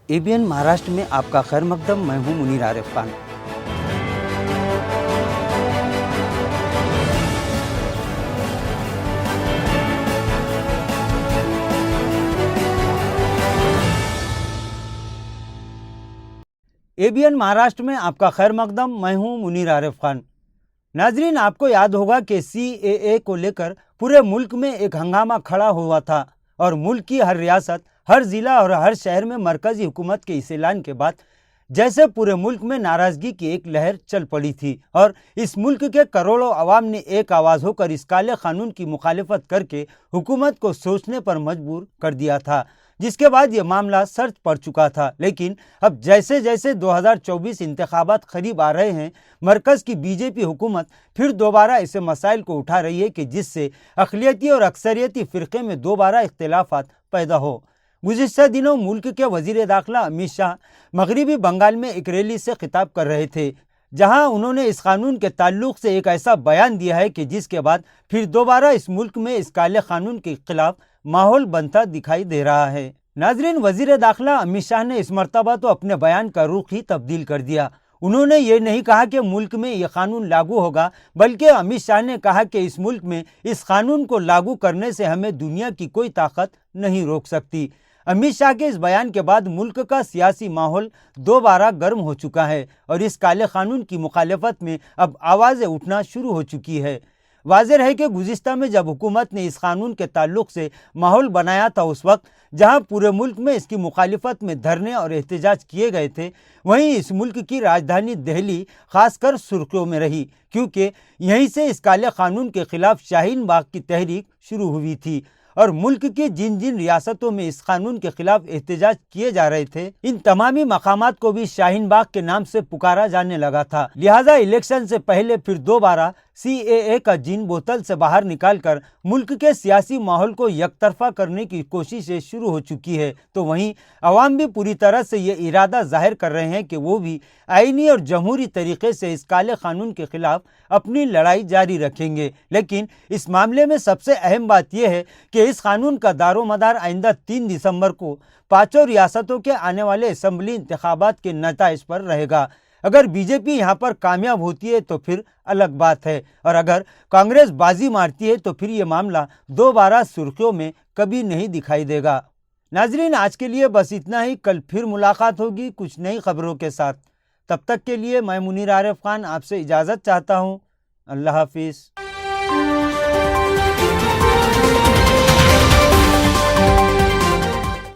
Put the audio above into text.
ABN Maharashtra में आपका खैर मकदम। मैं हूं मुनीर आरिफ खान। एबीएन महाराष्ट्र में आपका खैर मकदम। मैं हूं मुनीर आरिफ खान। नाजरीन, आपको याद होगा कि सीएए को लेकर पूरे मुल्क में एक हंगामा खड़ा हुआ था और मुल्क की हर रियासत, हर ज़िला और हर शहर में मरकज़ी हुकूमत के इस ऐलान के बाद जैसे पूरे मुल्क में नाराज़गी की एक लहर चल पड़ी थी और इस मुल्क के करोड़ों अवाम ने एक आवाज़ होकर इस काले कानून की मुखालिफत करके हुकूमत को सोचने पर मजबूर कर दिया था, जिसके बाद ये मामला सर्द पड़ चुका था। लेकिन अब जैसे जैसे 2024 इंतखाबात करीब आ रहे हैं, मरकज़ की बीजेपी हुकूमत फिर दोबारा ऐसे मसाइल को उठा रही है कि जिससे अक़लियती और अक्सरियती फ़िरक़े में दोबारा इख्तिलाफ़ात पैदा हो। गुज़िश्ता दिनों मुल्क के वज़ीर दाखिला अमित शाह मगरबी बंगाल में एक रैली से खिताब कर रहे थे, जहां उन्होंने इस कानून के ताल्लुक़ से एक ऐसा बयान दिया है कि जिसके बाद फिर दोबारा इस मुल्क में इस काले कानून के खिलाफ माहौल बनता दिखाई दे रहा है। नाजरीन, वज़ीर दाखिला अमित शाह ने इस मरतबा तो अपने बयान का रुख ही तब्दील कर दिया। उन्होंने ये नहीं कहा कि मुल्क में ये कानून लागू होगा, बल्कि अमित शाह ने कहा कि इस मुल्क में इस कानून को लागू करने से हमें दुनिया की कोई ताकत नहीं रोक सकती। अमित शाह के इस बयान के बाद मुल्क का सियासी माहौल दोबारा गर्म हो चुका है और इस काले कानून की मुखालिफत में अब आवाज़ें उठना शुरू हो चुकी है। वाज़ेह है कि गुज़िश्ता में जब हुकूमत ने इस कानून के ताल्लुक़ से माहौल बनाया था, उस वक्त जहां पूरे मुल्क में इसकी मुखालिफत में धरने और एहतजाज किए गए थे, वहीं इस मुल्क की राजधानी दिल्ली खासकर सुर्खियों में रही, क्योंकि यहीं से इस काले कानून के खिलाफ शाहीन बाग की तहरीक शुरू हुई थी और मुल्क की जिन जिन रियासतों में इस कानून के खिलाफ एहतजाज किए जा रहे थे, इन तमामी मकामात को भी शाहीन बाग के नाम से पुकारा जाने लगा था। लिहाजा इलेक्शन से पहले फिर दोबारा सीएए का जिन बोतल से बाहर निकालकर मुल्क के सियासी माहौल को यकतरफा करने की कोशिशें शुरू हो चुकी है, तो वहीं अवाम भी पूरी तरह से ये इरादा जाहिर कर रहे हैं कि वो भी आईनी और जमहूरी तरीके से इस काले कानून के खिलाफ अपनी लड़ाई जारी रखेंगे। लेकिन इस मामले में सबसे अहम बात यह है कि इस कानून का दारोमदार आइंदा 3 दिसंबर को 5 रियासतों के आने वाले असम्बली इंतखाबात के नताइज पर रहेगा। अगर बीजेपी यहाँ पर कामयाब होती है तो फिर अलग बात है, और अगर कांग्रेस बाजी मारती है तो फिर ये मामला दोबारा सुर्खियों में कभी नहीं दिखाई देगा। नाजरीन, आज के लिए बस इतना ही। कल फिर मुलाकात होगी कुछ नई खबरों के साथ। तब तक के लिए मैं मुनीर आरिफ खान आपसे इजाज़त चाहता हूँ। अल्लाह हाफिज़।